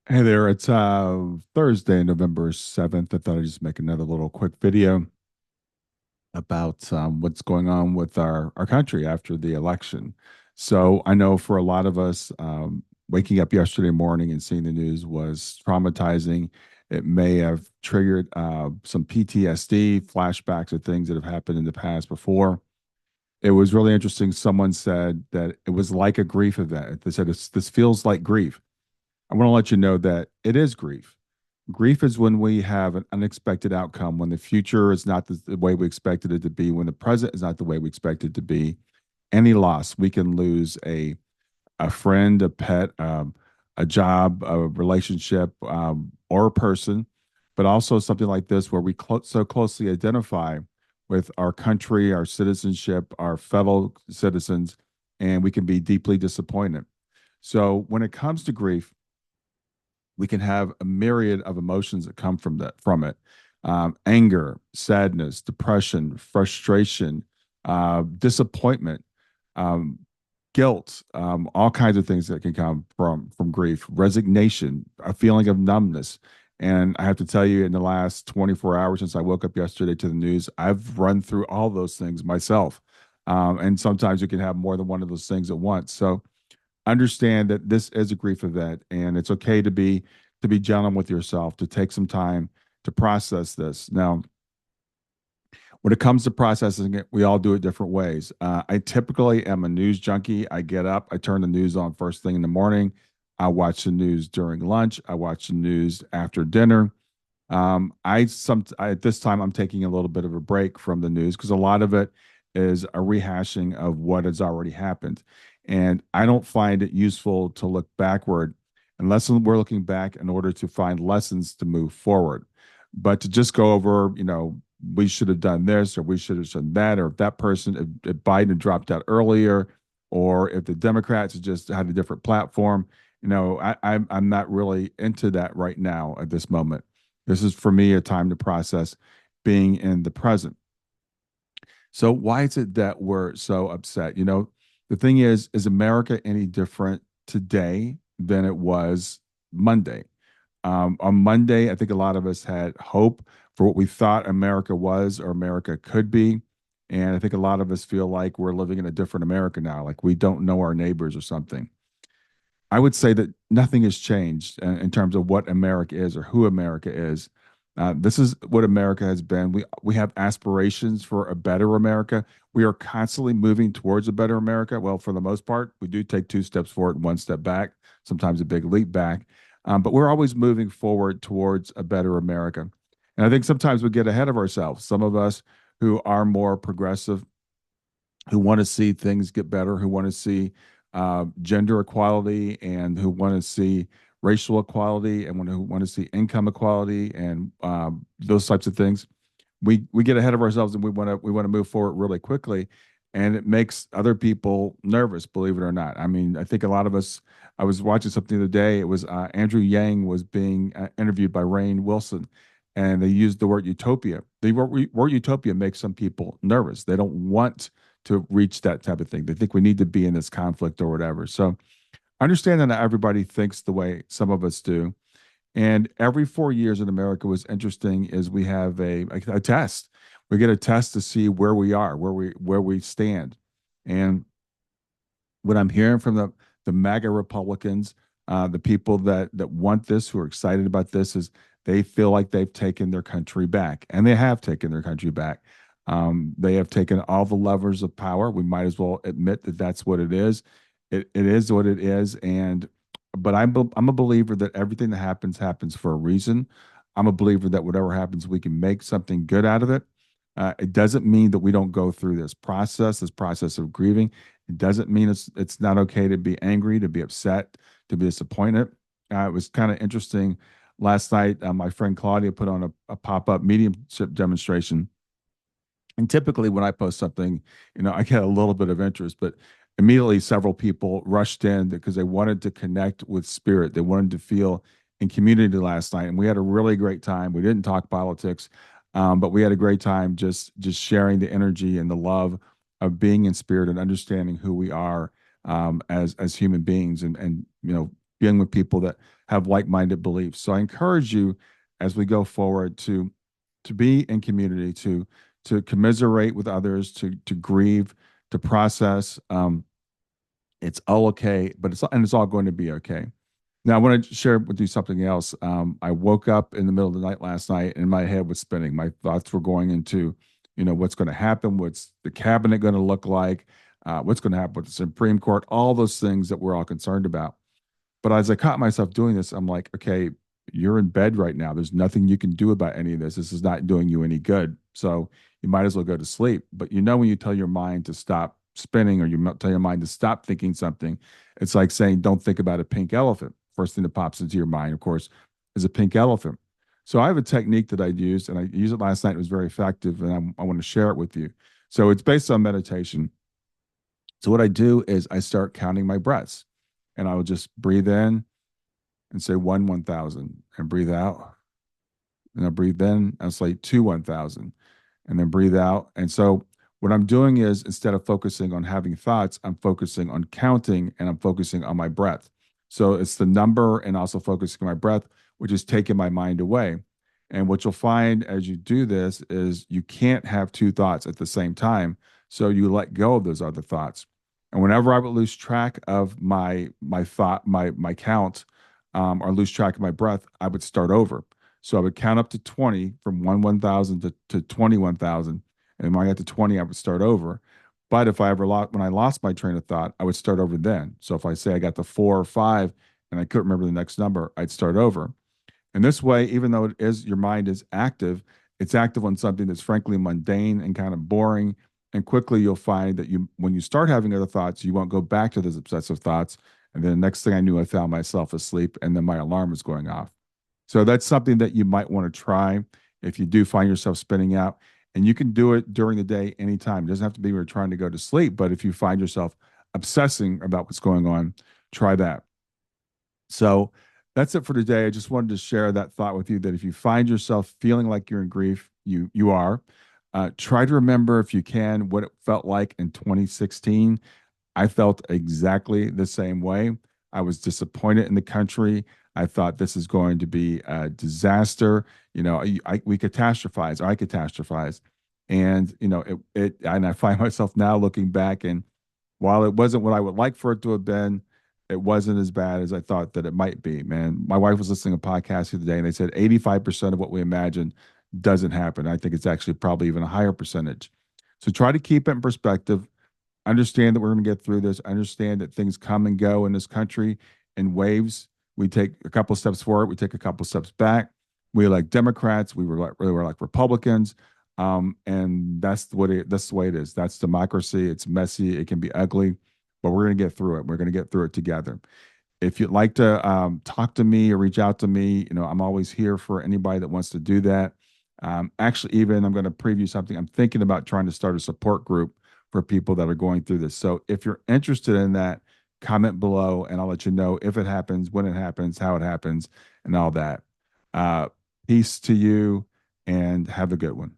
Hey there, it's Thursday, November 7th. I thought I'd just make another little quick video about what's going on with our country after the election. So I know for a lot of us, waking up yesterday morning and seeing the news was traumatizing. It may have triggered some PTSD, flashbacks of things that have happened in the past before. It was really interesting. Someone said that it was like a grief event. They said this feels like grief. I want to let you know that it is grief. Grief is when we have an unexpected outcome, when the future is not the way we expected it to be, when the present is not the way we expected it to be. Any loss, we can lose a friend, a pet, a job, a relationship, or a person, but also something like this where we so closely identify with our country, our citizenship, our fellow citizens, and we can be deeply disappointed. So when it comes to grief, we can have a myriad of emotions that come from it. Anger, sadness, depression, frustration, disappointment, um, guilt, all kinds of things that can come from grief. Resignation, a feeling of numbness. And I have to tell you, in the last 24 hours since I woke up yesterday to the news, I've run through all those things myself. And sometimes you can have more than one of those things at once. So understand that this is a grief event, and it's okay to be gentle with yourself, to take some time to process this. Now, when it comes to processing it, we all do it different ways. I typically am a news junkie. I get up, I turn the news on first thing in the morning. I watch the news during lunch. I watch the news after dinner. At this time I'm taking a little bit of a break from the news because a lot of it is a rehashing of what has already happened, and I don't find it useful to look backward unless we're looking back in order to find lessons to move forward. But to just go over, we should have done this or we should have done that, or if that person, if Biden had dropped out earlier, or if the Democrats had just had a different platform, I'm not really into that right now at this moment. This is for me a time to process being in the present. So why is it that we're so upset? The thing is America any different today than it was Monday? On Monday, I think a lot of us had hope for what we thought America was or America could be. And I think a lot of us feel like we're living in a different America now, like we don't know our neighbors or something. I would say that nothing has changed in terms of what America is or who America is. This is what America has been. We have aspirations for a better America. We are constantly moving towards a better America. Well, for the most part, we do take two steps forward and one step back, sometimes a big leap back. But we're always moving forward towards a better America. And I think sometimes we get ahead of ourselves. Some of us who are more progressive, who want to see things get better, who want to see gender equality, and who want to see racial equality, and who want to see income equality, and those types of things. We get ahead of ourselves, and we want to move forward really quickly, and it makes other people nervous. Believe it or not, I mean, I think a lot of us. I was watching something the other day. It was Andrew Yang was being interviewed by Rainn Wilson, and they used the word utopia. The word utopia makes some people nervous. They don't want to reach that type of thing. They think we need to be in this conflict or whatever. So I understand that not everybody thinks the way some of us do. And every 4 years in America, what's interesting is we have a test. We get a test to see where we are, where we stand. And what I'm hearing from the MAGA Republicans, the people that want this, who are excited about this, is they feel like they've taken their country back, and they have taken their country back. They have taken all the levers of power. We might as well admit that that's what it is. It is what it is, and but I'm a believer that everything that happens for a reason. I'm a believer that whatever happens, we can make something good out of it. It doesn't mean that we don't go through this process of grieving. It doesn't mean it's not okay to be angry, to be upset, to be disappointed. It was kind of interesting last night. My friend Claudia put on a pop up mediumship demonstration, and typically when I post something, I get a little bit of interest, but immediately several people rushed in because they wanted to connect with spirit. They wanted to feel in community last night, and we had a really great time. We didn't talk politics, but we had a great time just sharing the energy and the love of being in spirit and understanding who we are as human beings, and being with people that have like-minded beliefs. So I encourage you as we go forward to be in community, to commiserate with others, to grieve, to process. It's all okay, but it's all going to be okay. Now, I want to share with you something else. I woke up in the middle of the night last night, and my head was spinning. My thoughts were going into, what's going to happen, what's the cabinet going to look like, what's going to happen with the Supreme Court, all those things that we're all concerned about. But as I caught myself doing this, I'm like, okay, you're in bed right now. There's nothing you can do about any of this. This is not doing you any good. So you might as well go to sleep. But when you tell your mind to stop spinning, or you tell your mind to stop thinking something, it's like saying, don't think about a pink elephant. First thing that pops into your mind, of course, is a pink elephant. So I have a technique that I used, and I used it last night. It was very effective, and I want to share it with you. So it's based on meditation. So what I do is I start counting my breaths, and I will just breathe in and say 1,000, and breathe out. And I breathe in, I'll say 1,000, and then breathe out. And so what I'm doing is, instead of focusing on having thoughts, I'm focusing on counting, and I'm focusing on my breath. So it's the number and also focusing on my breath, which is taking my mind away. And what you'll find as you do this is you can't have two thoughts at the same time. So you let go of those other thoughts. And whenever I would lose track of my thought, my count, or lose track of my breath, I would start over. So I would count up to 20, from 1,000 to 21,000. And when I got to 20, I would start over. But if I ever lost, when I lost my train of thought, I would start over then. So if I say I got to 4 or 5 and I couldn't remember the next number, I'd start over. And this way, even though it is your mind is active, it's active on something that's frankly mundane and kind of boring. And quickly you'll find that when you start having other thoughts, you won't go back to those obsessive thoughts. And then the next thing I knew, I found myself asleep, and then my alarm was going off. So that's something that you might want to try if you do find yourself spinning out. And you can do it during the day anytime. It doesn't have to be when you're trying to go to sleep, but if you find yourself obsessing about what's going on, try that. So that's it for today. I just wanted to share that thought with you, that if you find yourself feeling like you're in grief, you are. Try to remember, if you can, what it felt like in 2016. I felt exactly the same way. I was disappointed in the country. I thought this is going to be a disaster. We catastrophize. I catastrophize, and and I find myself now looking back, and while it wasn't what I would like for it to have been, it wasn't as bad as I thought that it might be. Man, my wife was listening to a podcast the other day, and they said 85% of what we imagine doesn't happen. I think it's actually probably even a higher percentage. So try to keep it in perspective. Understand that we're going to get through this. Understand that things come and go in this country in waves. We take a couple steps forward, we take a couple steps back. We elect Democrats, we were like Republicans, and that's the way it is. That's democracy. It's messy. It can be ugly, but we're going to get through it. We're going to get through it together. If you'd like to talk to me or reach out to me, I'm always here for anybody that wants to do that. Actually, even I'm going to preview something. I'm thinking about trying to start a support group for people that are going through this. So if you're interested in that, comment below, and I'll let you know if it happens, when it happens, how it happens, and all that. Uh, Peace to you, and have a good one.